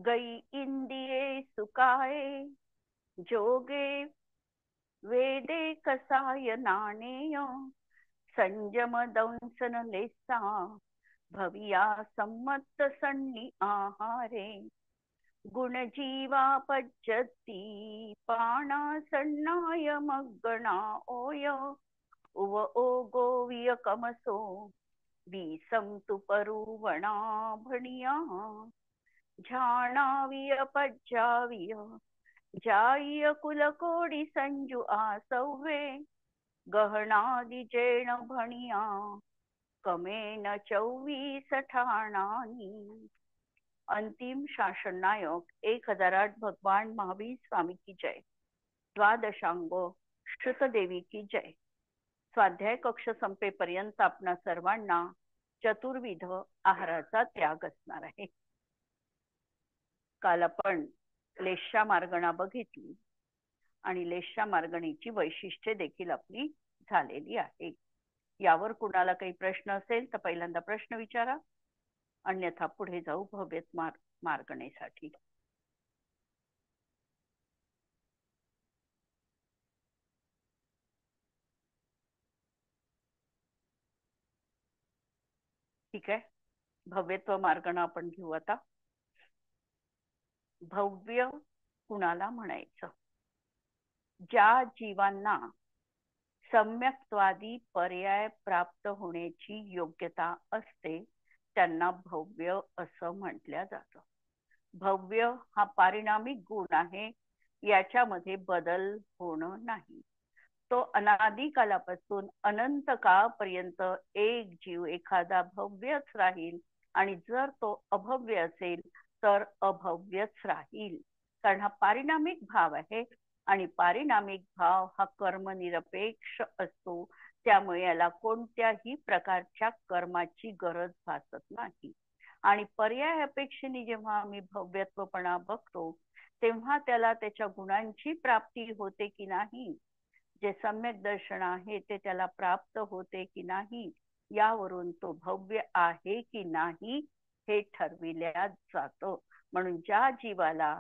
गई इंदिये सुकाये जोगे वेदे कसाय नाणेय संयम दंसन लेसा भविया सम्मत सन्नी आहारे गुणजीवा पज्जती पाणा सन्नाय मग्गणा ओय उव ओगो वियकमसो बीसम तुपरुवणा भणिया झाणाविय पज्जाविय जाय कुलकोडी संजू आसव्वे गहनादिजेण भणिया कमेन 24 ठाणानी। अंतिम शासन नायक 1008 भगवान महावीर स्वामी की जय। द्वादशांगो श्रुतदेवी की जय। स्वाध्याय कक्ष संपेपर्यंत आपणा सर्वांना चतुर्विध आहाराचा त्याग असणार आहे। काल आपण लेशा मार्गणा बघितली आणि लेशा मार्गणीची वैशिष्ट्ये देखील आपली झालेली आहे। यावर कुणाला काही प्रश्न असेल तर पहिल्यांदा प्रश्न विचारा, अन्यथा पुढे जाऊ भव्यत मार्गणेसाठी। ठीक आहे, भव्यत्व मार्गणा आपण घेऊ आता। भव्य कुणाला म्हणायचं? ज्या जीवांना सम्यक्त्वादी पर्याय प्राप्त होण्याची योग्यता असते त्यांना भव्य असं म्हटलं जातं। भव्य हा पारिणामिक गुण आहे, याच्यामध्ये बदल होणं नाही। तो अनादी कालापासून अनंत काळपर्यंत एक जीव एखादा भव्यच राहील आणि जर तो अभव्य असेल तर अभव्यच राहील, कारण हा पारिणामिक भाव आहे आणि पारिणामिक भाव हा कर्मनिरपेक्ष असतो, त्यामुळे याला कोणत्याही प्रकारच्या कर्माची गरज भासत नाही। आणि पर्याय अपेक्षेने जेव्हा आम्ही भव्यत्वपणा बघतो तेव्हा त्याला त्याच्या गुणांची प्राप्ती होते की नाही, जे सम्यक दर्शन आहे ते त्याला प्राप्त होते की नाही, यावरून तो भव्य आहे की नाही हे ठरविल्या जातं। म्हणून ज्या जीवाला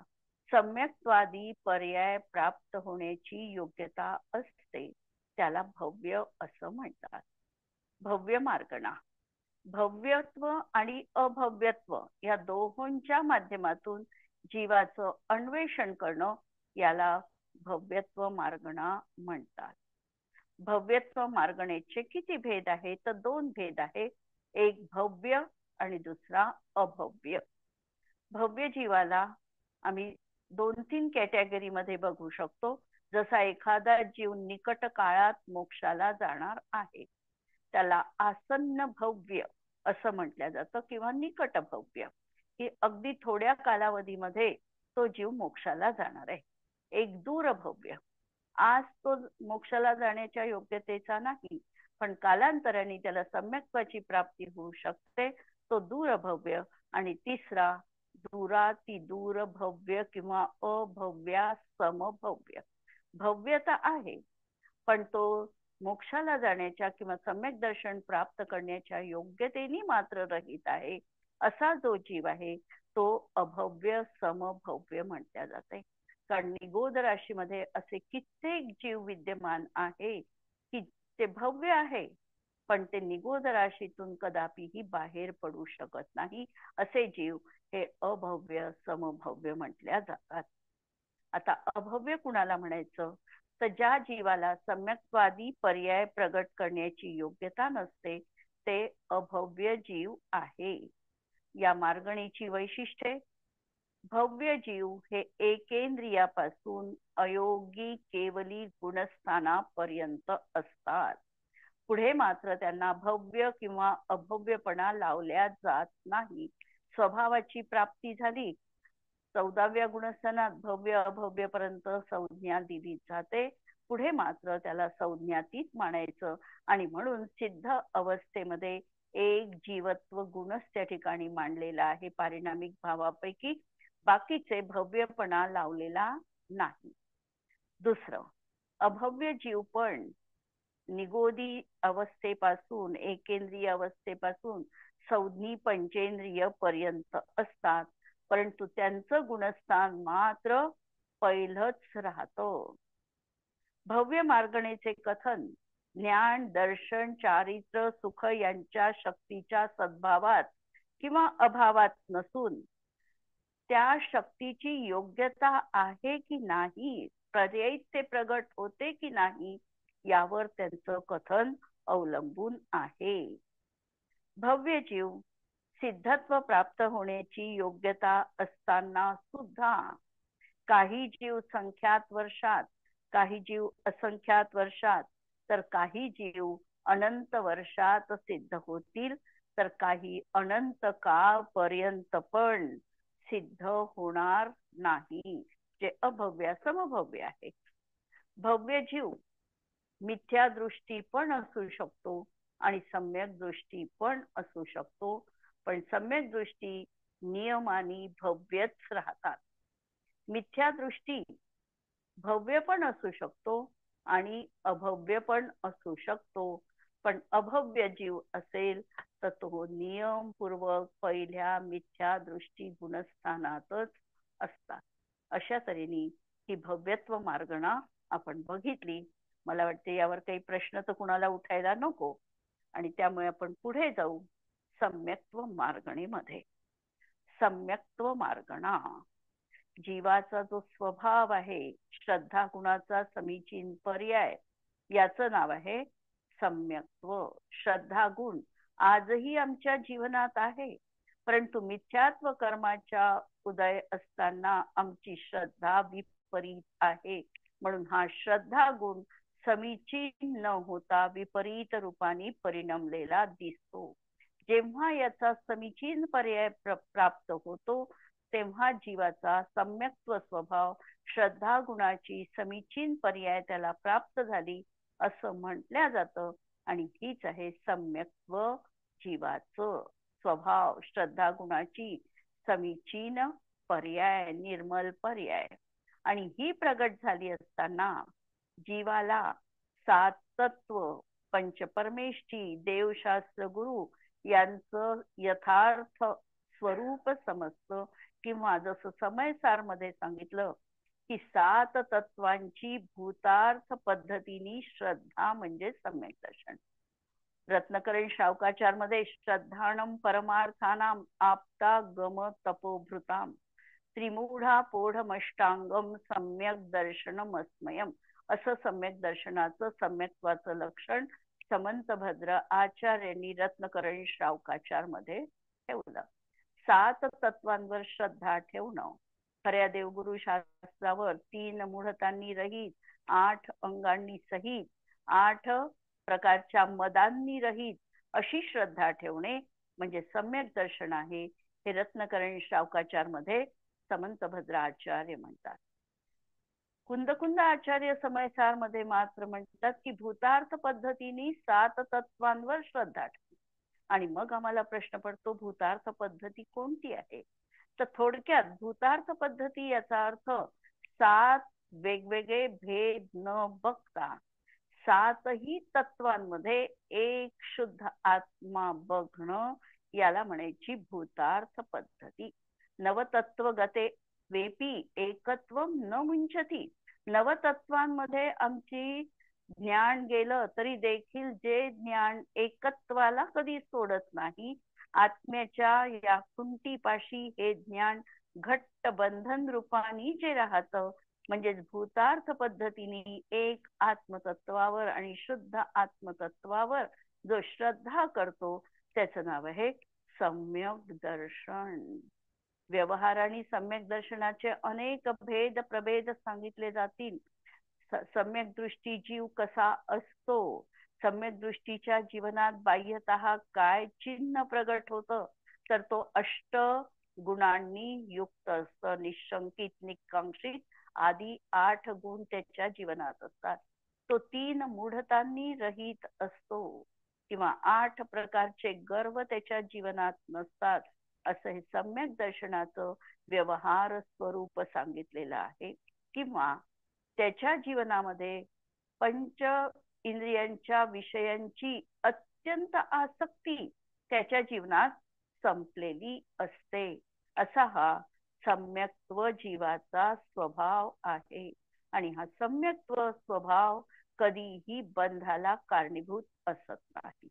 सम्यक्त्वादी पर्याय प्राप्त होण्याची योग्यता असते त्याला भव्य असं म्हणतात। भव्य मार्गणा भव्यत्व आणि अभव्यत्व या दोहोंच्या माध्यमातून जीवाचं अन्वेषण करणं याला भव्यत्व मार्गणा म्हणतात। भव्यत्व मार्गणेचे किती भेद आहेत? तर 2 भेद आहेत, एक भव्य आणि दुसरा अभव्य। भव्य जीवाला आम्ही 2-3 कॅटेगरी मध्ये बघू शकतो। जसा एखादा जीव निकट काळात मोक्षाला जाणार आहे त्याला आसन्न भव्य असं म्हटलं जातं किंवा निकट भव्य, की अगदी थोड्या कालावधीमध्ये तो जीव मोक्षाला जाणार आहे। एक दूर भव्य, आज तो मोक्षाला जाण्याच्या योग्यतेचा नाही पण कालांतराने त्याला सम्यक्त्वाची प्राप्ती होऊ शकते, तो दूर भव्य। आणि तिसरा दूराती दूर भव्य किंवा अभव्या समभव्य। भव्यता आहे पण तो मोक्षाला जाण्याच्या किंवा सम्यक दर्शन प्राप्त करण्याच्या योग्यतेने मात्र रहित आहे, असा जो जीव आहे तो अभव्य समभव्य म्हटल्या जाते। कारण निगोद राशीमध्ये असे कित्येक जीव विद्यमान आहे की ते भव्य आहे पण ते निगोद राशीतून कदापिही बाहेर पडू शकत नाही, असे जीव हे अभव्य समभव्य म्हटल्या जातात। आता अभव्य कुणाला म्हणायचं? तर ज्या जीवाला सम्यक्त्वादी पर्याय प्रगट करण्याची योग्यता नसते ते अभव्य जीव आहे। या मार्गणीची वैशिष्ट्ये: भव्य जीव हे एकेंद्रियापासून अयोगी केवली गुणस्थानापर्यंत असतात। पुढे मात्र त्यांना भव्य किंवा अभव्यपणा लावल्या जात नाही। स्वभावाची प्राप्ती झाली, 14व्या गुणस्थानात भव्य अभव्यपर्यंत संज्ञा दिली जाते, पुढे मात्र त्याला संज्ञातीत मानायचं आणि म्हणून सिद्ध अवस्थेमध्ये एक जीवत्व गुणच त्या ठिकाणी मांडलेला आहे पारिणामिक भावापैकी, बाकीचे भव्यपणा लावलेला नाही। दुसरं, अभव्य जीव पण निगोदी अवस्थेपासून एकेंद्रिय अवस्थेपासून संज्ञी पंचेंद्रिय पर्यंत असतात परंतु त्यांचं गुणस्थान मात्र पहिलंच राहतं. भव्य मार्गणेचे कथन ज्ञान, दर्शन, चारित्र्य, सुख यांच्या शक्तीच्या सद्भावात किंवा अभावात नसून त्या शक्तीची योग्यता आहे की नाही, पर्यायी ते प्रगट होते की नाही, यावर त्यांचं कथन अवलंबून आहे. भव्य जीव सिद्धत्व प्राप्त होण्याची योग्यता असताना सुद्धा काही जीव संख्यात वर्षात, काही जीव असंख्यात वर्षात, तर काही जीव अनंत वर्षात सिद्ध होतील, तर काही अनंत काळपर्यंत पण सिद्ध होणार नाही, जे अभव्य समभव्य आहे. भव्य जीव मिथ्या दृष्टी पण असू शकतो आणि सम्यक दृष्टी पण असू शकतो, पण सम्यक दृष्टी नियमाने भव्यच राहतात. मिथ्या दृष्टी भव्य पण असू शकतो आणि अभव्य पण असू शकतो, पण अभव्य जीव असेल तर तो नियमपूर्वक पहिल्या मिथ्या दृष्टी गुणस्थानातच असतात. अशा तऱ्हेने ही भव्यत्व मार्गणा आपण बघितली. मला वाटते यावर काही प्रश्न तर कुणाला उठायला नको, आणि त्यामुळे आपण पुढे जाऊ सम्यक्त्व मार्गणेमध्ये. सम्यक्त्व मार्गणा जीवाचा जो स्वभाव आहे, श्रद्धा गुणाचा समीचीन पर्याय, याचं नाव आहे सम्यक्त्व. श्रद्धा गुण आजही आमच्या जीवनात आहे, परंतु मिथ्यात्व कर्माच्या उदय असताना आमची श्रद्धा विपरीत आहे, म्हणून हा श्रद्धा गुण समीचीन न होता विपरीत रूपाने परिणमलेला दिसतो. जेव्हा याचा समीचीन पर्याय प्राप्त होतो, तेव्हा जीवाचा सम्यक्त्व स्वभाव श्रद्धा गुणाची समीचीन पर्याय त्याला प्राप्त झाली असं म्हटलं जातं, आणि हीच आहे सम्यक्त्व जीवाचं स्वभाव, श्रद्धा गुणाची समीचीन पर्याय, निर्मल पर्याय. आणि ही प्रगट झाली असताना जीवाला सात तत्व, पंचपरमेष्ठी, देवशास्त्र, गुरु यांचं यथार्थ स्वरूप समजतं, किंवा जसं समयसार मध्ये सांगितलं की सात तत्वांची भूतार्थ पद्धतीने श्रद्धा म्हणजे सम्यक दर्शन. रत्नकरण शावकाचार मध्ये श्रद्धाणम परमार्थानाम आप्ता गम तपोभृताम त्रिमूढा पोढमष्टांगम सम्यक दर्शनम अस्मयम असं सम्यक दर्शनाचं, सम्यक्त्वाचं लक्षण समंतभद्र आचार्यांनी रत्नकरण शावकाचार मध्ये ठेवलं. सात तत्वांवर श्रद्धा ठेवणं, खऱ्या देवगुरु शास्त्रावर तीन मूढतांनी रहित, आठ अंगांनी सहित, आठ प्रकारच्या मदांनी रहित अशी श्रद्धा ठेवणे म्हणजे सम्यक दर्शन आहे, हे रत्नकरण शावकाचार मध्ये समंतभद्र आचार्य म्हणतात. कुंदकुंद आचार्य समयसार मध्ये मात्र म्हणतात की भूतार्थ पद्धतीने सात तत्वांवर श्रद्धा ठेवणे. आणि मग आम्हाला प्रश्न पडतो, भूतार्थ पद्धती कोणती आहे? तर थोडक्यात भूतार्थ पद्धती याचा अर्थ सात वेगवेगळे भेद न बघता सातही तत्वांमध्ये एक शुद्ध आत्मा बघणं, याला म्हणायची भूतार्थ पद्धती. नवतत्वगते वेपी एकत्व न मुंचती. नवतत्वांमध्ये आमची ज्ञान गेलं तरी देखील जे ज्ञान एकत्वाला कधी सोडत नाही, आत्म्याच्या या कुंटीपाशी हे ज्ञान घट्ट बंधन रूपाने जे राहतं, म्हणजेच भूतार्थ पद्धतीने एक आत्मतत्वावर आणि शुद्ध आत्मतत्वावर जो श्रद्धा करतो, त्याचं नाव आहे सम्यक दर्शन. व्यवहाराने सम्यक दर्शनाचे अनेक भेद प्रभेद सांगितले जातील. सम्यक दृष्टी जीव कसा असतो, सम्यक दृष्टीच्या जीवनात बाह्यतः काय चिन्ह प्रगट होतं, तर तो अष्ट गुणांनी युक्त असतं. निशंकित, निकांक्षित आदी 8 गुण त्याच्या जीवनात असतात. तो 3 मूढतांनी रहित असतो, किंवा 8 प्रकारचे गर्व त्याच्या जीवनात नसतात, असं हे सम्यक दर्शनाचं व्यवहार स्वरूप सांगितलेलं आहे. किंवा त्याच्या जीवनामध्ये पंच इंद्रियांच्या विषयांची अत्यंत आसक्ती त्याच्या जीवनात संपलेली असते, असा हा सम्यक्त्व जीवाचा स्वभाव आहे आणि हा सम्यक्त्व स्वभाव कधीही बंधाला कारणीभूत असत नाही.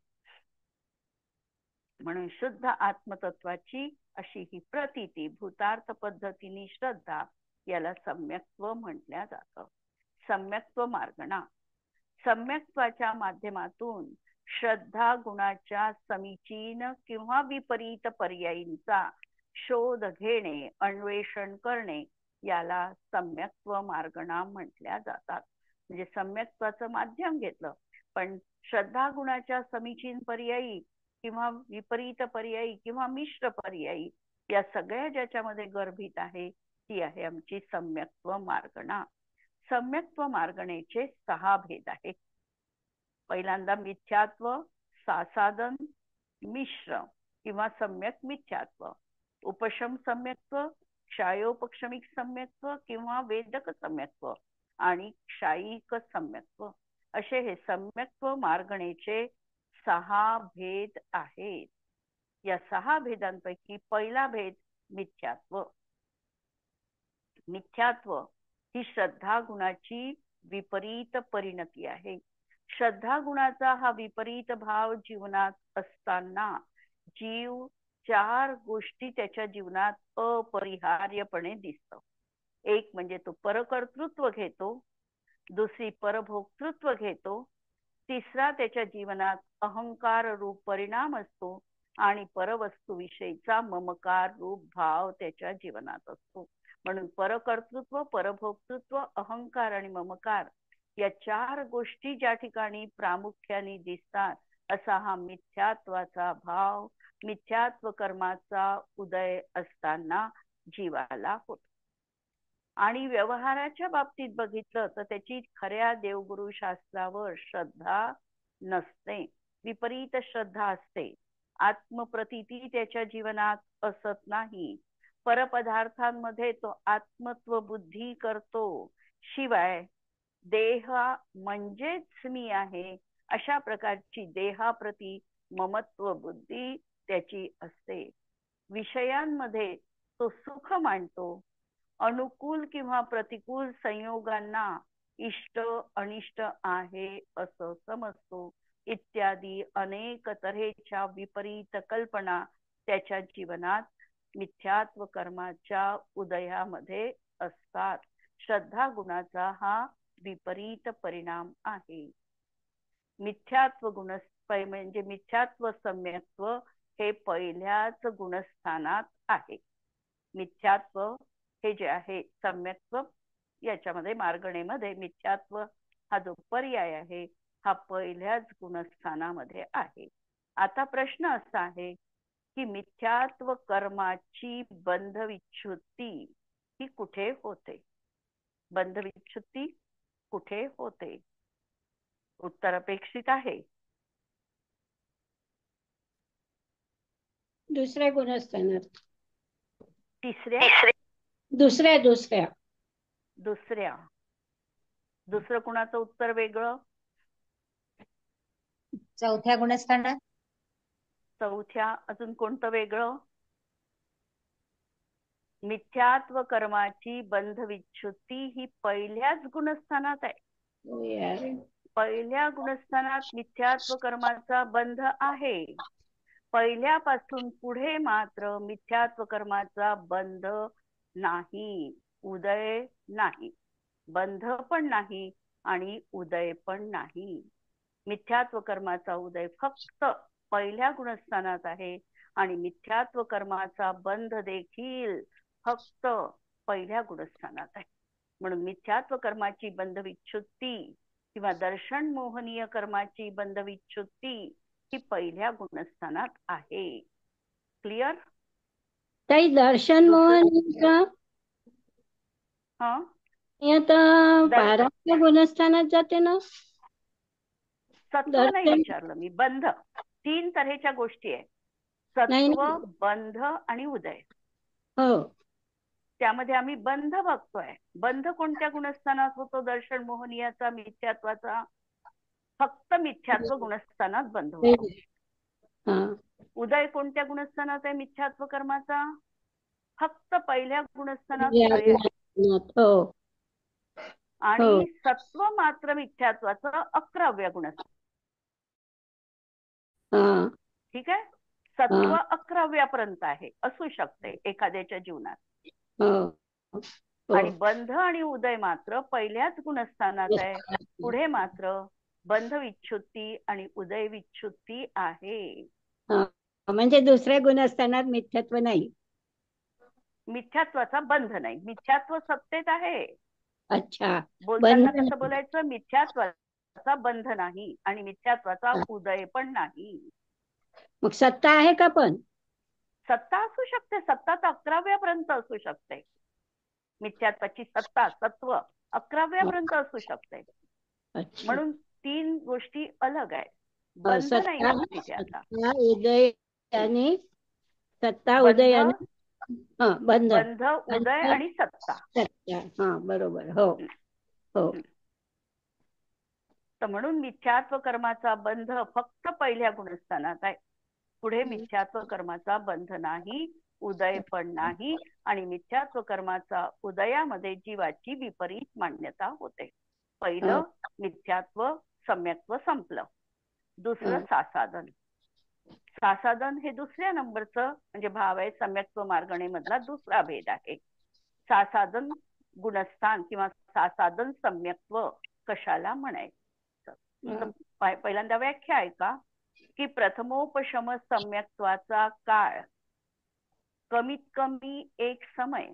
म्हणून शुद्ध आत्मतत्वाची अशी ही प्रतीती भूतार्थ पद्धतीने श्रद्धा याला सम्यक्त्व म्हटल्या जातं. सम्यक्त्व मार्गणा, सम्यक्त्वाच्या माध्यमातून श्रद्धा गुणाच्या समीचीन किंवा विपरीत पर्यायींचा शोध घेणे, अन्वेषण करणे याला सम्यक्त्व मार्गणा म्हटल्या जातात. म्हणजे सम्यक्त्वाचं माध्यम घेतलं, पण श्रद्धा गुणाच्या समीचीन पर्यायी किंवा विपरीत पर्यायी किंवा मिश्र पर्यायी या सगळ्या ज्याच्यामध्ये गर्भित आहे ती आहे आमची सम्यक्त्व मार्गणा. सम्यक्त्व मार्गणेचे 6 भेद आहेत. पहिल्यांदा मिथ्यात्व, सासाधन, मिश्र किंवा सम्यक मिथ्यात्व, उपशम सम्यक्त्व, क्षायोपक्षमिक सम्यक्त्व किंवा वेदक सम्यक्त्व आणि क्षायिक सम्यक्त्व असे हे सम्यक्त्व मार्गणेचे 6 भेद आहेत. या 6 भेदांपैकी पहिला भेद मिथ्यात्व. मिथ्यात्व ही श्रद्धा गुणाची विपरीत परिणती आहे. श्रद्धा गुणाचा हा विपरीत भाव जीवनात असताना जीव 4 गोष्टी त्याच्या जीवनात अपरिहार्यपणे दिसतो. एक म्हणजे तो परकर्तृत्व घेतो, दुसरी परभोक्तृत्व घेतो, तिसरा त्याच्या जीवनात अहंकार रूप परिणाम असतो आणि परवस्तूविषयीचा ममकार रूप भाव त्याच्या जीवनात असतो. म्हणून परकर्तृत्व, परभोक्तृत्व, अहंकार आणि ममकार या 4 गोष्टी ज्या ठिकाणी प्रामुख्याने दिसतात असा हा मिथ्यात्वाचा भाव, मिथ्यात्व कर्माचा उदय असताना जीवाला होतो. आणि व्यवहाराच्या बाबतीत बघितलं तर त्याची खऱ्या देवगुरु शास्त्रावर श्रद्धा नसते, विपरीत श्रद्धा असते. आत्मप्रतीती त्याच्या जीवनात असत नाही. परपदार्थांमध्ये तो आत्मत्व बुद्धी करतो. शिवाय देह म्हणजेच मी आहे अशा प्रकारची देहाप्रती ममत्व बुद्धी त्याची असते. विषयांमध्ये तो सुख मानतो. अनुकूल किंवा प्रतिकूल संयोगांना इष्ट अनिष्ट आहे असं समजतो. इत्यादी अनेक तऱ्हेच्या विपरीत कल्पना त्याच्या जीवनात मिथ्यात्व कर्माच्या उदयामध्ये असतात. श्रद्धा गुणाचा हा विपरीत परिणाम आहे. मिथ्यात्व गुण म्हणजे मिथ्यात्व सम्यक्त्व हे पहिल्याच गुणस्थानात आहे. मिथ्यात्व हे जे आहे सम्यक्त्व याच्यामध्ये मार्गणेमध्ये मिथ्यात्व हा जो पर्याय आहे हा पहिल्याच गुणस्थानामध्ये आहे. आता प्रश्न असा आहे की मिथ्यात्व कर्माची बंधविच्छुत्ती ही कुठे होते? बंधविच्छुत्ती कुठे होते? उत्तर अपेक्षित आहे. दुसऱ्या गुणस्थानात. तिसऱ्या? दुसऱ्या. दुसरं कुणाचं उत्तर वेगळं? चौथ्या गुणस्थानात. चौथ्या. अजून कोणतं वेगळं? मिथ्यात्व कर्माची बंधविच्छुत्ती ही पहिल्याच गुणस्थानात आहे. पहिल्या गुणस्थानात मिथ्यात्व कर्माचा बंध आहे. पहिल्यापासून पुढे मात्र मिथ्यात्व कर्माचा बंध नाही, उदय नाही. बंध पण नाही आणि उदय पण नाही. मिथ्यात्व कर्माचा उदय फक्त पहिल्या गुणस्थानात आहे आणि मिथ्यात्व कर्माचा बंध देखील फक्त पहिल्या गुणस्थानात आहे. म्हणून मिथ्यात्व कर्माची बंधविच्छुत्ती किंवा दर्शन मोहनीय कर्माची बंधविच्छुत्ती ही पहिल्या गुणस्थानात आहे. क्लिअर? काही दर्शन मोहनीय आता 12व्या गुणस्थानात जाते ना. सत्व नाही विचारलं मी, बंध. 3 तऱ्हेच्या गोष्टी आहे, सत्व, बंध आणि उदय. हो, त्यामध्ये आम्ही बंध बघतोय. बंध कोणत्या गुणस्थानात होतो? दर्शन मोहनीयाचा, मिथ्यात्वाचा. फक्त मिथ्यात्व गुणस्थानात बंध होतो. उदय कोणत्या गुणस्थानात आहे मिथ्यात्व कर्माचा? फक्त पहिल्या गुणस्थानात या उदय आहे. गुणस्थानात. हो हो आणि सत्व मात्र मिथ्यात्वाचं 11व्या गुणस्थान. हा ठीक आहे. सत्व हा 11व्यापर्यंत आहे, असू शकते एखाद्याच्या जीवनात. हो हो आणि बंध आणि उदय मात्र पहिल्याच गुणस्थानात आहे. पुढे मात्र बंध विच्छुत्ती आणि उदय विच्छुत्ती आहे. हा. म्हणजे दुसऱ्या गुणस्थानात मिथ्यात्व नाही. मिथ्यात्वाचा बंध नाही. मिथ्यात्व सत्तेत आहे. अच्छा. बोलताना बंधन. कसं बोलायचं? मिथ्यात्वाचा बंध नाही आणि मिथ्यात्वाचा उदय पण नाही. मग सत्ता आहे का पण? सत्ता असू शकते. सत्ता तर 11व्यापर्यंत असू शकते. मिथ्यात्वाची सत्ता, सत्व 11व्यापर्यंत असू शकते. अच्छा. म्हणून 3 गोष्टी अलग आहेत. बंध नाही सत्ता होत तिथे आता. सत्ता उदय आणि सत्ता उदय बंध, आणि हा बंध बंध, उदय आणि सत्ता. सत्ता. हा बरोबर. हो हो तर म्हणून मिथ्यात्व कर्माचा बंध फक्त पहिल्या गुणस्थानात आहे. पुढे मिथ्यात्व कर्माचा बंध नाही, उदय पण नाही. आणि मिथ्यात्व कर्माचा उदयामध्ये जीवाची विपरीत मान्यता होते. पहिलं मिथ्यात्व सम्यक्त्व संपलं. दुसरं सासाधन. सासाधन हे दुसऱ्या नंबरचं म्हणजे भाव आहे. सम्यक्त्व मार्गणे मधला दुसरा भेद आहे. सासाधन गुणस्थान किंवा सासाधन सम्यक्त्व कशाला म्हणायचं? तर पहिल्यांदा व्याख्या आहे का, की प्रथमोपशम सम्यक्त्वाचा काळ कमीत कमी एक समय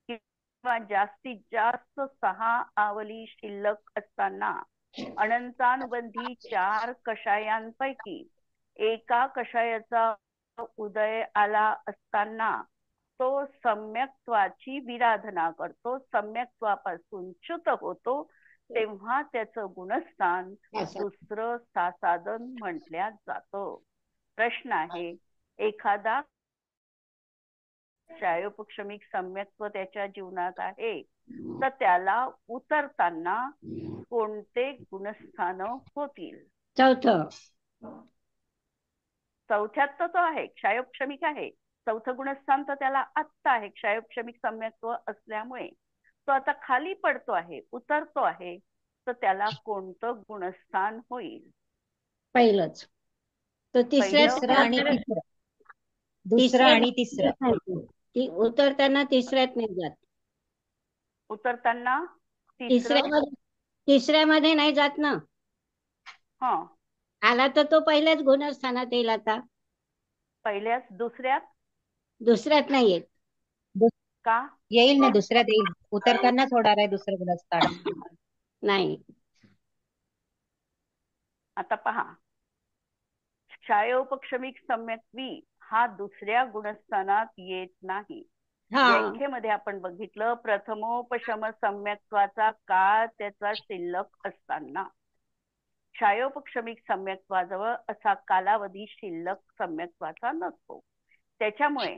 किंवा जास्तीत जास्त 6 आवली शिल्लक असताना अनंतानुबंधी 4 कषायांपैकी एका कषायाचा उदय आला असताना तो सम्यक्त्वाची विराधना करतो, सम्यक्त्वापासून च्युत होतो, तेव्हा त्याचं गुणस्थान दुसरं सासाधन म्हटल्या जातं. प्रश्न आहे, एखादा क्षायोपक्षमिक सम्यक्त्व त्याच्या जीवनात आहे, तर त्याला उतरताना कोणते गुणस्थान होतील? चौथं. चौथ्यात तर तो आहे, क्षायोपक्षमिक आहे. चौथं गुणस्थान तर त्याला आत्ता आहे. क्षायोपक्षमिक सम्यक्त्व असल्यामुळे तो आता खाली पडतो आहे, उतरतो आहे. तर त्याला कोणतं गुणस्थान होईल? पहिलंच. तो पहिलं आणि तिसरं. दुसरं आणि तिसरं. ती उतरताना तिसऱ्यात नाही जात. उतरताना तिसरं. तिसऱ्यामध्ये नाही जात ना. हा. आला तर तो पहिल्याच गुणस्थानात येईल. आता पहिल्याच दुसऱ्यात दुसऱ्यात नाही येत का? येईल ना, दुसऱ्यात येईल. उतरतानाच होणार आहे दुसरं गुणस्थान. नाही. आता पहा, क्षायोपक्षमिक सम्यक्त्वी हा दुसऱ्या गुणस्थानात येत नाही. व्याख्येमध्ये आपण बघितलं, प्रथमोपशम सम्यक्त्वाचा काळ त्याचा शिल्लक असताना. क्षायोपक्षमिक सम्यक्त्वाजवळ असा कालावधी शिल्लक सम्यक्त्वाचा नसतो. त्याच्यामुळे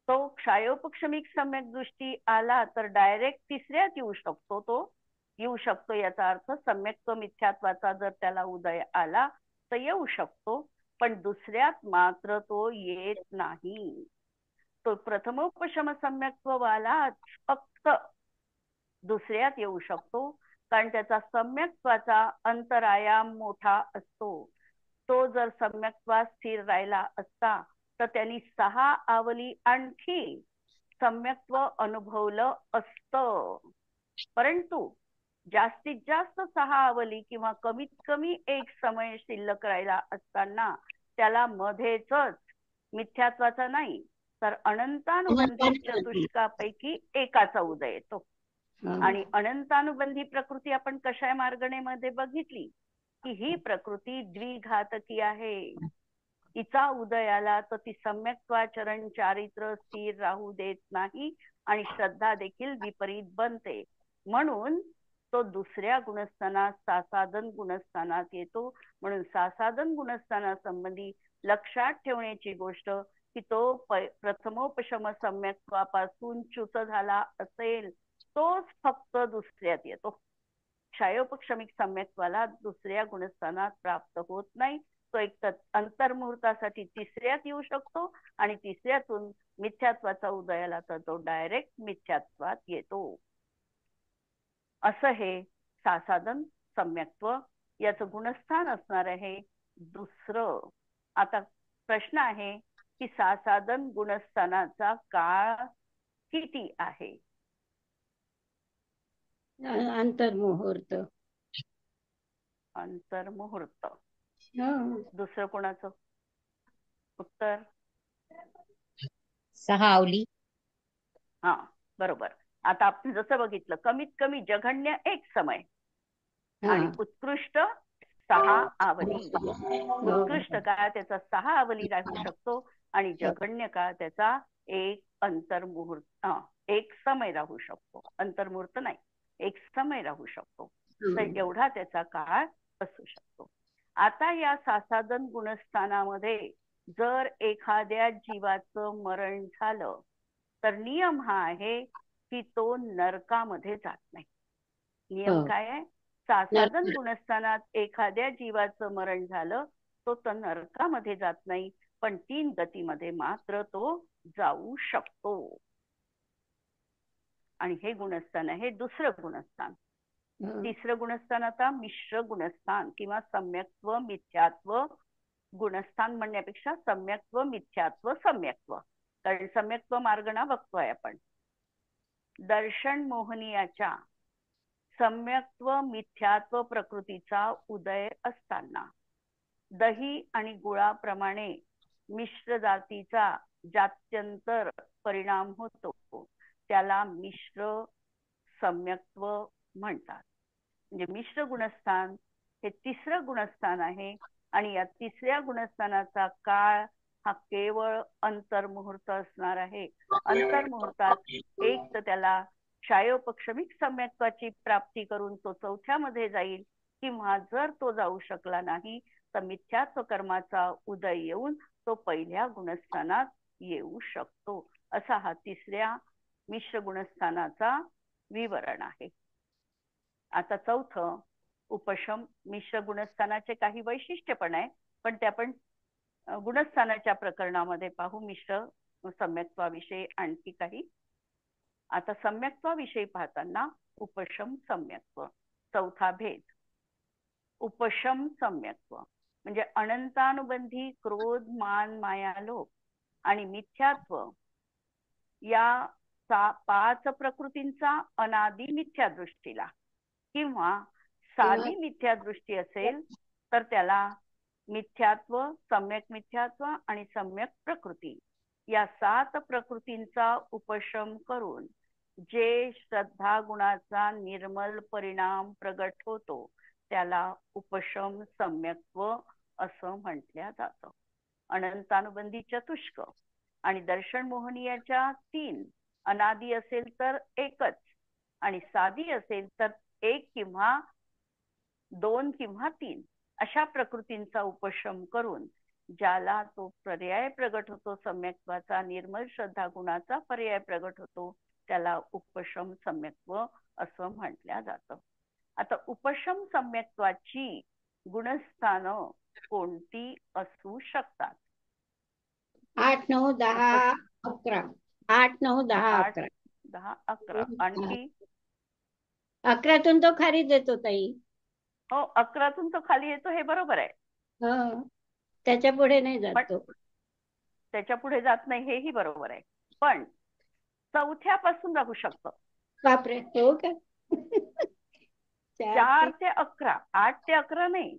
तो क्षायोपक्षमिक सम्यक दृष्टी आला तर डायरेक्ट तिसऱ्यात येऊ शकतो. तो येऊ शकतो याचा अर्थ सम्यक्त्व मिथ्यात्वाचा जर त्याला उदय आला तर येऊ शकतो, पण दुसऱ्यात मात्र तो येत नाही. तो प्रथमोपशम सम्यक्त्ववाला फक्त दुसऱ्यात येऊ शकतो, कारण त्याचा सम्यक्त्वाचा अंतरायाम मोठा असतो. तो जर सम्यक्त्वात स्थिर राहिला असता तर त्यांनी 6 आवली आणखी सम्यक्त्व अनुभवलं असतं. परंतु जास्तीत जास्त 6 आवली किंवा कमीत कमी एक समय शिल्लक राहिला असताना त्याला मध्येच मिथ्यात्वाचा नाही तर अनंतानुबंधी चतुष्कापैकी एकाचा उदय येतो. आणि अनंतानुबंधी प्रकृती आपण कशाय मार्गणेमध्ये बघितली की ही प्रकृती द्विघातकी आहे. हिचा उदय आला तर ती सम्यक्त्वाचरण चारित्र स्थिर राहू देत नाही आणि श्रद्धा देखील विपरीत बनते. म्हणून तो दुसऱ्या गुणस्थानात सासाधन गुणस्थानात येतो. म्हणून सासाधन गुणस्थानासंबंधी लक्षात ठेवण्याची गोष्ट की तो प्रथमोपशम सम्यक्त्वापासून च्युत झाला असेल तोच फक्त दुसऱ्यात येतो. क्षायोपक्षमिक सम्यक्त्वाला दुसऱ्या गुणस्थानात प्राप्त होत नाही. तो एक अंतर्मुहूर्तासाठी तिसऱ्यात येऊ शकतो आणि तिसऱ्यातून मिथ्यात्वाचा उदयाला तर तो डायरेक्ट मिथ्यात्वात येतो. असं हे सासाधन सम्यक्त्व याचं गुणस्थान असणार आहे दुसरं. आता प्रश्न आहे की सासाधन गुणस्थानाचा काळ किती आहे? अंतर्मुहूर्त. अंतर्मुहूर्त. हो. दुसरं कोणाचं उत्तर? 6 अवली. हा, बरोबर. आता आपण जसं बघितलं, कमीत कमी जघन्य एक समय आणि हा. उत्कृष्ट 6 अवली. हो. उत्कृष्ट काळ त्याचा 6 अवली राहू शकतो आणि जघन्य काळ त्याचा एक अंतर्मुहूर्त एक समय राहू शकतो. अंतर्मुहूर्त नाही, एक समय राहू शकतो. तर एवढा त्याचा काळ असू शकतो. आता या सासाधन गुणस्थानामध्ये जर एखाद्या जीवाचं मरण झालं तर नियम हा आहे की तो नरकामध्ये जात नाही. नियम काय आहे? सासाधन गुणस्थानात एखाद्या जीवाचं मरण झालं तो नरकामध्ये जात नाही, पण 3 गतीमध्ये मात्र तो जाऊ शकतो. आणि हे गुणस्थान आहे दुसरं गुणस्थान. तिसरं गुणस्थान आता मिश्र गुणस्थान किंवा सम्यक्त्व मिथ्यात्व गुणस्थान म्हणण्यापेक्षा सम्यक्त्व मिथ्यात्व सम्यक्त्व, कारण सम्यक्त्व मार्गणा बघतोय आपण. दर्शन मोहनीयाच्या सम्यक्त्व मिथ्यात्व प्रकृतीचा उदय असताना दही आणि गुळाप्रमाणे मिश्र जातीचा जात्यंतर परिणाम होतो, त्याला मिश्र सम्यक्त्व म्हणतात. म्हणजे मिश्र गुणस्थान हे तिसरं गुणस्थान आहे आणि या तिसऱ्या गुणस्थानाचा काळ हा केवळ अंतर्मुहूर्त असणार आहे. अंतर्मुहूर्तात एक तर त्याला क्षायोपक्षमिक सम्यक्त्वाची प्राप्ती करून तो चौथ्यामध्ये जाईल, किंवा जर तो जाऊ शकला नाही तर मिथ्यात्व कर्माचा उदय येऊन तो पहिल्या गुणस्थानात येऊ शकतो. असा हा तिसऱ्या मिश्र गुणस्थानाचा विवरण आहे. आता चौथं उपशम मिश्र गुणस्थानाचे काही वैशिष्ट्य पण आहे, पण ते आपण गुणस्थानाच्या प्रकरणामध्ये पाहू. मिश्र सम्यक्त्वाविषयी आणखी काही. आता सम्यक्त्वाविषयी पाहताना उपशम सम्यक्त्व चौथा भेद. उपशम सम्यक्त्व म्हणजे अनंतानुबंधी क्रोध मान माया लोभ आणि मिथ्यात्व या 5 प्रकृतींचा अनादि मिथ्या दृष्टीला किंवा साधी मिथ्या दृष्टी असेल तर त्याला मिथ्यात्व, सम्यक मिथ्यात्व आणि सम्यक प्रकृती या 7 प्रकृतींचा उपशम करून जे श्रद्धा गुणाचा निर्मल परिणाम प्रगट होतो त्याला उपशम सम्यक्त्व असं म्हटल्या जातं. अनंतानुबंधी चतुष्क आणि दर्शन मोहनीयाच्या 3, अनादी असेल तर एकच आणि साधी असेल तर 1 किंवा 2 किंवा 3 अशा प्रकृतींचा उपशम करून ज्याला तो पर्याय प्रगट होतो, सम्यक्त्वाचा निर्मल श्रद्धा गुणाचा पर्याय प्रगट होतो, त्याला उपशम सम्यक्त्व असं म्हटल्या जातं. आता उपशम सम्यक्त्वाची गुणस्थानं कोणती असू शकतात? 8, 9, 10, 11. 8, 9, 10, 8, 11. 10, 11 आणखी 11तून तो खाली येतो ताई. हो, 11तून तो खाली येतो, हे बरोबर आहे. हो, त्याच्या पुढे नाही जात तो. त्याच्या पुढे जात नाही, हेही बरोबर आहे. पण चौथ्यापासून राहू शकतो. बापरे, हो का? 4 ते 11, 8 ते 11 नाही.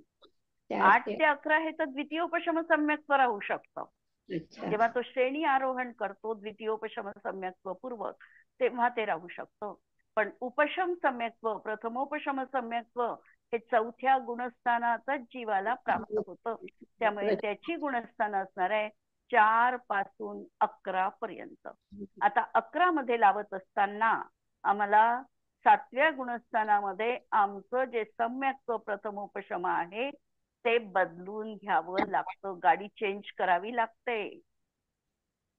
8 ते 11 हे तर द्वितीयोपशम सम्यक्त्व राहू शकतं. जेव्हा तो श्रेणी आरोहण करतो द्वितीयोपशम सम्यक्त्व पूर्वक, तेव्हा ते राहू शकतं. पण उपशम सम्यक्त्व, प्रथमोपशम सम्यक्त्व हे चौथ्या गुणस्थानातच जीवाला प्राप्त होतं. त्यामुळे त्याची गुणस्थान असणार आहे 4 पासून 11 पर्यंत. आता 11 मध्ये लावत असताना आम्हाला 7व्या गुणस्थानामध्ये आमचं जे सम्यक्त्व प्रथमोपशम आहे ते बदलून घ्यावं लागतं, गाडी चेंज करावी लागते.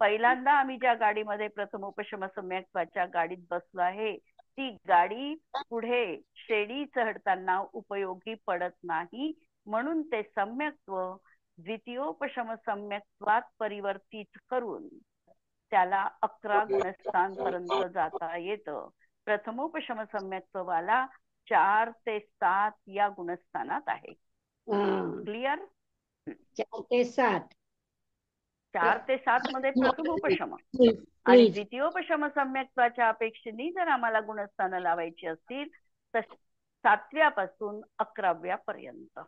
पहिल्यांदा आम्ही ज्या गाडीमध्ये प्रथमोपशम सम्यक्त्वाच्या गाडीत बसलो आहे ती गाडी पुढे श्रेणी चढताना उपयोगी पडत नाही, म्हणून ते सम्यक्त्व द्वितीयोपशम सम्यक्त्वात परिवर्तित करून त्याला 11 गुणस्थान पर्यंत जाता येतं. प्रथमोपशम सम्यक्त्वाला 4 ते 7 या गुणस्थानात आहे. क्लिअर? 4 ते 7. 4 ते 7 मध्ये प्रथमोपशम आणि द्वितीयोपशम सम्यक्त्वाच्या अपेक्षेने जर आम्हाला गुणस्थानं लावायची असतील तर 7व्यापासून 11व्यापर्यंत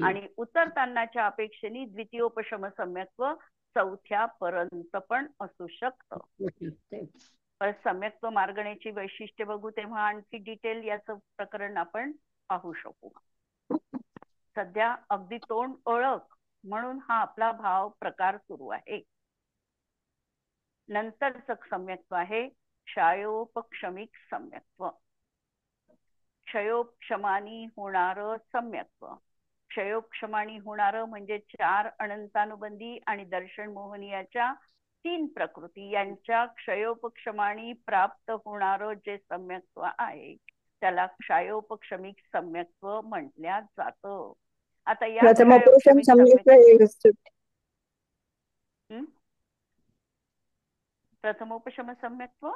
आणि उत्तरतांनाच्या अपेक्षेने द्वितीयोपशम सम्यक्त्व 4थ्यापर्यंत पण असू शकतं. सम्यक्त्व मार्गणेची वैशिष्ट्ये बघू तेव्हा आणखी डिटेल याचं प्रकरण आपण पाहू शकू. सध्या अगदी तोंड ओळख म्हणून हा आपला भाव प्रकार सुरू आहे. नंतरचं सम्यक्त्व आहे क्षयोपक्षमिक सम्यक्त्व. क्षयोपक्षमानी होणारं सम्यक्त्व. क्षयोपक्षमानी होणारं म्हणजे 4 अनंतानुबंधी आणि दर्शन मोहनीयाच्या 3 प्रकृती यांच्या क्षयोपक्षमानी प्राप्त होणारं जे सम्यक्त्व आहे त्याला क्षयोपक्षमिक सम्यक्त्व म्हटल्या जातं. आता या प्रथमोपशम सम्यक्त्व प्रथमोपशम सम्यक्त्व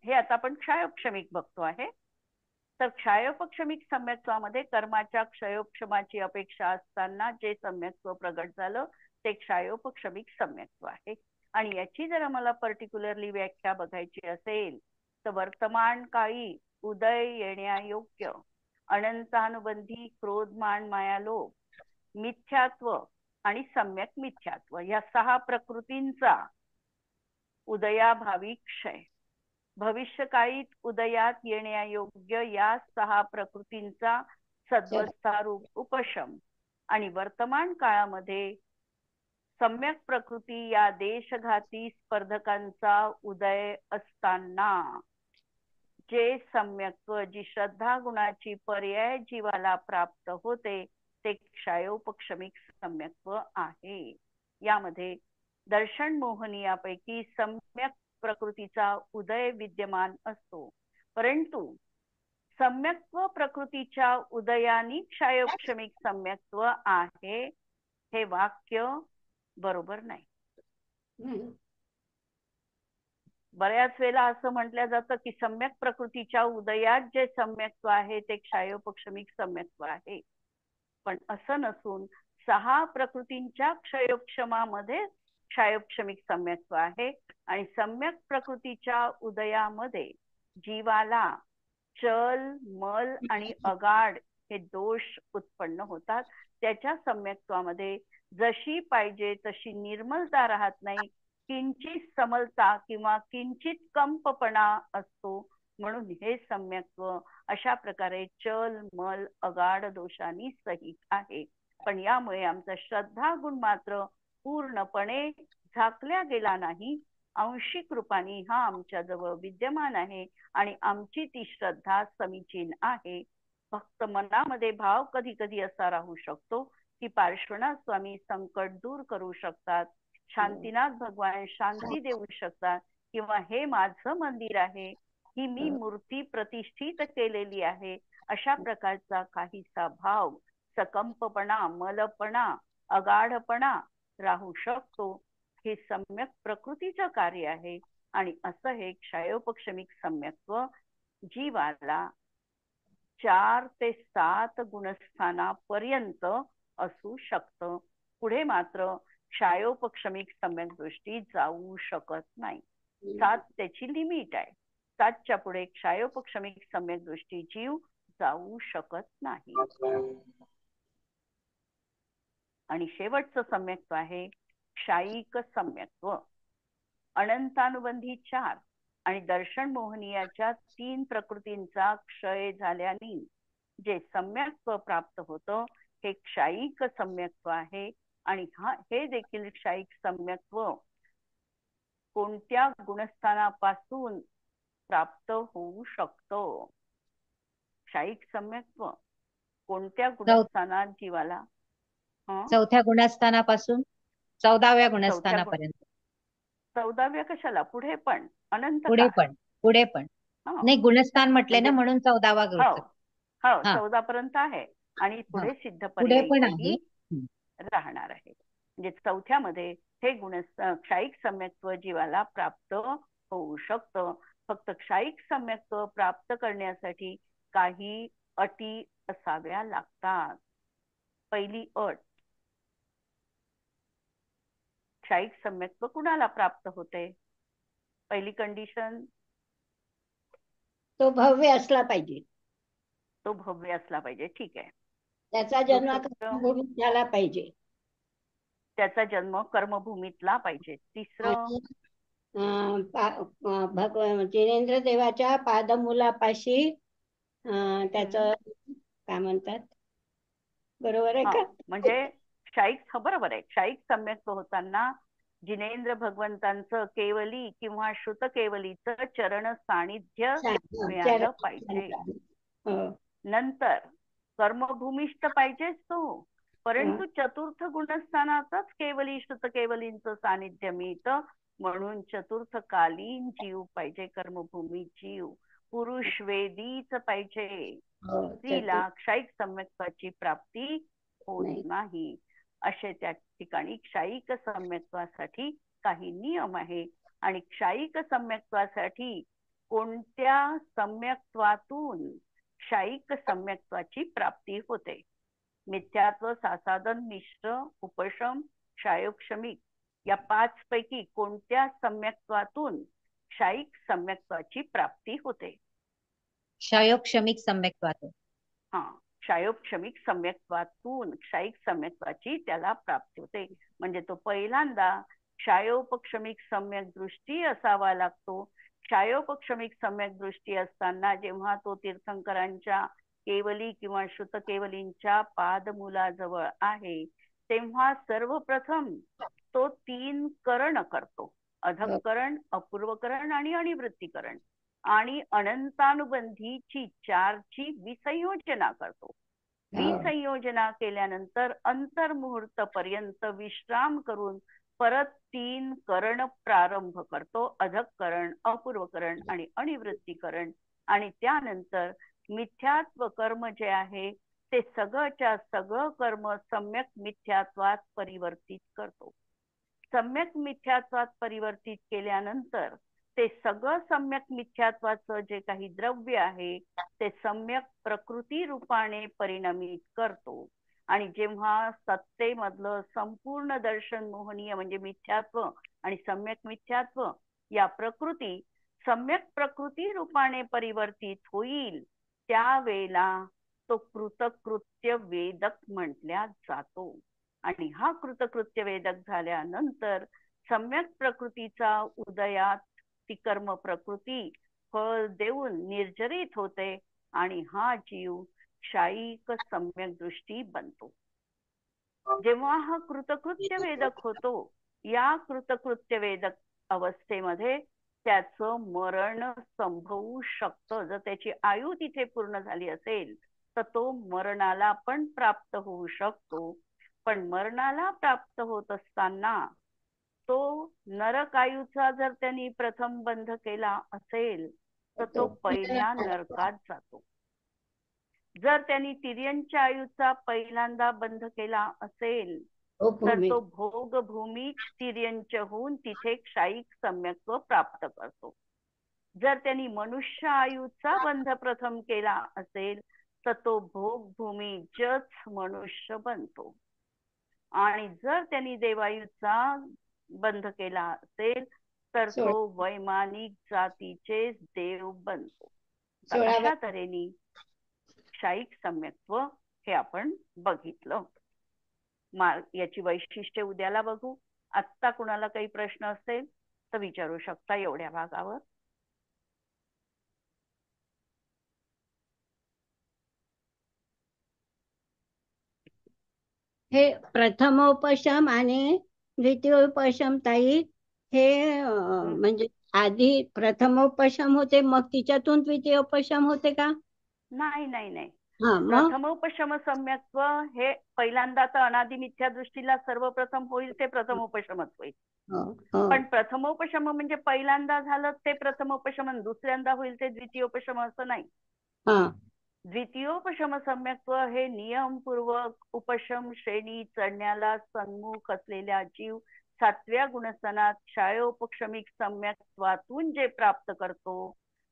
हे आता आपण क्षयोपक्षमिक बघतो आहे. तर क्षयोपक्षमिक सम्यक्त्वामध्ये कर्माच्या क्षयोपक्षमाची अपेक्षा असताना जे सम्यक्त्व प्रगट झालं ते क्षयोपक्षमिक सम्यक्त्व आहे. आणि याची जर आम्हाला पर्टिक्युलरली व्याख्या बघायची असेल तर वर्तमान काळी उदय येण्यायोग्य अनंतानुबंधी क्रोध मान माया लोभ मिथ्यात्व आणि सम्यक मिथ्यात्व या 6 प्रकृतींचा उदयाभावी क्षय. भविष्यकाळीत उदयात येण्यायोग्य या 6 प्रकृतींचा सद्वस्थारूप उपशम आणि वर्तमान काळामध्ये सम्यक प्रकृती या देशघाती स्पर्धकांचा उदय असताना जे सम्यक्त्व जी श्रद्धा गुणाची पर्याय जीवाला प्राप्त होते ते क्षयोपक्षमिक सम्यक्त्व आहे. यामध्ये दर्शन मोहनीयापैकी सम्यक प्रकृतीचा उदय विद्यमान असतो, परंतु सम्यक्त्व प्रकृतीच्या उदयानी क्षयोपक्षमिक सम्यक्त्व आहे हे वाक्य बरोबर नाही. बऱ्याच वेळेला असं म्हटलं जातं की सम्यक प्रकृतीच्या उदयात जे सम्यक्त्व आहे ते क्षयोपक्षमिक सम्यक्त्व आहे, पण असं नसून 6 प्रकृतींच्या क्षयोपक्षमामध्ये क्षयोपक्षमिक सम्यक्त्व आहे आणि सम्यक प्रकृतीच्या उदयामध्ये जीवाला चल मल आणि अगाड हे दोष उत्पन्न होतात. त्याच्या सम्यक्त्वामध्ये जशी पाहिजे तशी निर्मलता राहत नाही, किंचित समलता किंवा किंचित कंपपणा असतो. म्हणून हे सम्यक्त्व अशा प्रकारे चल मल अगाड दोषांनी सहित आहे. पण यामुळे आमचा श्रद्धा गुण मात्र पूर्णपणे झाकल्या गेला नाही. अंशिक रूपाने हा आमच्या जवळ विद्यमान आहे आणि आमची ती श्रद्धा समीचीन आहे. फक्त मनामध्ये भाव कधी कधी असा राहू शकतो की पार्श्वनाथ स्वामी संकट दूर करू शकतात, शांतीनाथ भगवान शांती देऊ शकतात, किंवा हे माझं मंदिर आहे, ही मी मूर्ती प्रतिष्ठित केलेली आहे, अशा प्रकारचा काहीसा भाव सकंपपणा मलपणा अगाढपणा राहू शकतो. हे सम्यक प्रकृतीचं कार्य आहे आणि असं हे क्षयोपक्षमिक सम्यक्त्व जीवाला 4 ते 7 गुणस्थानापर्यंत असू शकतं. पुढे मात्र क्षयोपक्षमिक सम्यक दृष्टी जाऊ शकत नाही. 7 त्याची लिमिट आहे. 7च्या पुढे क्षयोपक्षमिक सम्यक दृष्टी जीव जाऊ शकत नाही. आणि शेवटचं सम्यक्त्व आहे क्षायिक सम्यक्त्व. अनंतानुबंधी 4 आणि दर्शन मोहनीयाच्या 3 प्रकृतींचा क्षय झाल्याने जे सम्यक्त्व प्राप्त होतं हे क्षायिक सम्यक्त्व आहे. आणि हे देखील क्षायिक सम्यक्त्व कोणत्या गुणस्थानापासून प्राप्त होऊ शकतं? क्षायिक सम्यक्त्व कोणत्या गुणस्थानात जीवाला? 4थ्या गुणस्थानापासून 14व्या गुणस्थानापर्यंत. 14व्या कशाला? पुढे पण अनंत पुढे पण नाही, गुणस्थान म्हटले ना, म्हणून 14वा हो 14 पर्यंत आहे. आणि पुढे सिद्ध पुढे पण आहे. पर्यायीही राहणार आहे. म्हणजे चौथ्यामध्ये हे गुण क्षायिक सम्यक्त्व जीवाला प्राप्त होऊ शकतं. फक्त क्षायिक सम्यक्त्व प्राप्त करण्यासाठी काही अटी असाव्या लागतात. पहिली अट, क्षायिक सम्यक्त्व कुणाला प्राप्त होते? पहिली कंडिशन, तो भव्य असला पाहिजे, तो भव्य असला पाहिजे. ठीक आहे. त्याचा जन्म दुसरं, कर्मभूमीत झाला पाहिजे त्याचा जन्म कर्मभूमीतला पाहिजे. तिसरं, जिनेंद्र देवाच्या पादमूलापाशी त्याचं काय म्हणतात, बरोबर आहे का? म्हणजे क्षायिक, बरोबर आहे. क्षायिक सम्यक्त्व होताना जिनेंद्र भगवंतांचं केवली किंवा श्रुत केवलीचं चरण सानिध्य मिळालं पाहिजे. नंतर कर्मभूमिष्ठ पाहिजेच तो, परंतु चतुर्थ गुणस्थानातच केवली श्रुत केवलींचं सानिध्य मिळतं. म्हणून चतुर्थकालीन जीव पाहिजे, कर्मभूमी जीव. पुरुष वेदीच पाहिजे. स्त्रीला क्षायिक सम्यक्त्वाची प्राप्ती होत नाही. असे त्या ठिकाणी क्षायिक सम्यक्त्वासाठी काही नियम आहे. आणि क्षायिक सम्यक्त्वासाठी कोणत्या सम्यक्त्वातून क्षायिक सम्यक्त्वाची प्राप्ती होते? मिथ्यात्व, सासादन, मिश्र, उपशम, क्षायोक्षमिक या 5 पैकी कोणत्या सम्यक्त्वातून क्षायिक सम्यक्त्वाची प्राप्ती होते? क्षयोक्षमिक सम्यक्त्वातून. क्षयोक्षमिक सम्यक्त्वातून क्षायिक सम्यक्त्वाची त्याला प्राप्ती होते. म्हणजे तो पहिल्यांदा क्षयोपक्षमिक सम्यक दृष्टी असावा लागतो. क्षयोपक्षमिक सम्यक दृष्टी असताना जेव्हा तो तीर्थंकरांच्या केवली किंवा श्रुत केवलींच्या पादमूलाजवळ आहे, तेव्हा सर्वप्रथम तो 3 करण करतो. अधःकरण, अपूर्वकरण आणि अनिवृत्तीकरण. आणि अनंतानुबंधीची 4ची विसंयोजना करतो. विसंयोजना केल्यानंतर अंतर्मुहूर्त पर्यंत विश्राम करून परत 3 करण प्रारंभ करतो. अधःकरण, अपूर्वकरण आणि अनिवृत्तीकरण. आणि त्यानंतर मिथ्यात्व कर्म जे आहे ते सगळंच्या सगळं कर्म सम्यक मिथ्यात्वात परिवर्तित करतो. सम्यक मिथ्यात्वात परिवर्तित केल्यानंतर ते सगळं सम्यक मिथ्यात्वाचं जे काही द्रव्य आहे ते सम्यक प्रकृती रूपाने परिणमित करतो. आणि जेव्हा सत्तेमधलं संपूर्ण दर्शन मोहनीय म्हणजे मिथ्यात्व आणि सम्यक मिथ्यात्व या प्रकृती सम्यक प्रकृती रूपाने परिवर्तित होईल, त्यावेळेला तो कृतकृत्य वेदक म्हटल्या जातो. आणि हा कृतकृत्य वेदक झाल्यानंतर सम्यक प्रकृतीचा उदयात ती कर्म प्रकृती फळ देऊन निर्जरित होते आणि हा जीव क्षायिक सम्यक दृष्टी बनतो. जेव्हा हा कृतकृत्य वेदक होतो, या कृतकृत्य वेदक अवस्थेमध्ये त्याचं मरण संभवू शकतं. जर त्याची आयु तिथे पूर्ण झाली असेल तर तो मरणाला पण प्राप्त होऊ शकतो. पण मरणाला प्राप्त होत असताना तो नरकायूचा जर त्यांनी प्रथम बंध केला असेल तर तो पहिल्या नरकात जातो. जर त्यांनी तिर्यंच्या आयुचा पहिल्यांदा बंध केला असेल तर तो भोगभूमीच तिर्यंच होऊन तिथे क्षायिक सम्यक्त्व प्राप्त करतो. जर त्यांनी मनुष्य आयुचा बंध प्रथम केला असेल तर तो भोगभूमीच मनुष्य बनतो. आणि जर त्यांनी देवायुचा बंध केला असेल तर तो वैमानिक जातीचे देव बनतो. अशा तऱ्हेने क्षायिक सम्यक्त्व हे आपण बघितलं. याची वैशिष्ट्ये उद्याला बघू. आत्ता कुणाला काही प्रश्न असेल तर विचारू शकता एवढ्या भागावर. हे प्रथमोपशम आणि द्वितीयोपशम ताई, हे म्हणजे आधी प्रथमोपशम होते मग तिच्यातून द्वितीयोपशम होते का? नाही नाही नाही. प्रथमोपशम सम्यक्त्व हे पहिल्यांदा तर अनादि मिथ्या दृष्टीला सर्वप्रथम होईल ते प्रथमोपशमच होईल. पण प्रथमोपशम म्हणजे पहिल्यांदा झालं ते प्रथमोपशम, दुसऱ्यांदा होईल ते द्वितीयोपशम असं नाही. द्वितीयोपशम सम्यक्त्व हे नियमपूर्वक उपशम श्रेणी चढण्याला सन्मुख असलेल्या जीव 7व्या गुणस्थानात क्षयोपशमिक सम्यक्त्वातून जे प्राप्त करतो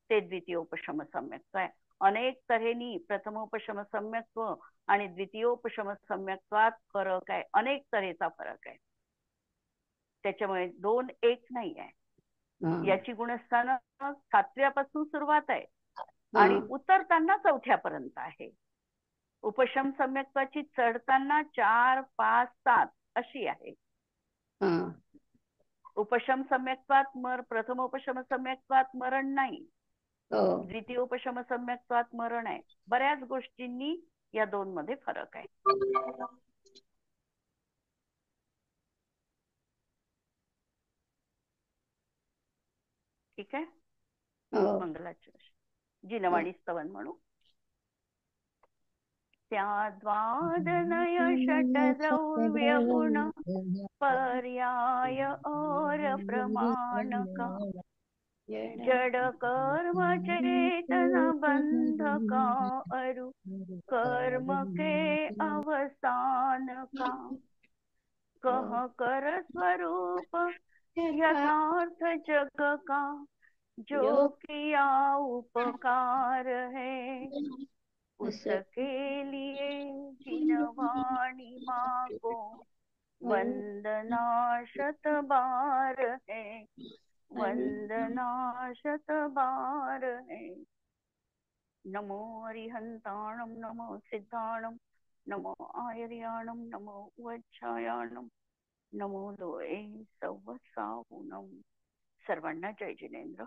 ते द्वितीयोपशम सम्यक्त्व आहे. अनेक तऱ्हेनी प्रथमोपशम सम्यक्त्व आणि द्वितीयोपशम सम्यक्त्वात फरक आहे, अनेक तऱ्हेचा फरक आहे. त्याच्यामुळे 2 एक नाही आहे. याची गुणस्थानं 7व्यापासून सुरुवात आहे आणि उतरताना 4थ्यापर्यंत आहे. उपशम सम्यक्त्वाची चढताना 4, 5, 7 अशी आहे. उपशम सम्यक्त्वात प्रथमोपशम सम्यक्त्वात मरण नाही, द्वितीयोपशम सम्यक्त्वात मरण आहे. बऱ्याच गोष्टींनी या 2 मध्ये फरक आहे. ठीक आहे. मंगलाचरण जिनवाणी स्तवन म्हणू. त्या द्वादनय षट द्रव्य गुण पर्याय और प्रमाण का जड़ कर्म चेतन बंध का अरु कर्म के अवसान का कह कर स्वरूप यथार्थ जग का जो किया उपकार है उसके लिए जिनवाणी मांगो वंदना शत बार है, वंदना शत बार है. नमो अरिहंताणम नमो सिद्धाणम नमो आयर्याणम नमो वच्छायाणम नमो लोये सवसाहुनम. सर्वांना जय जिनेंद्र.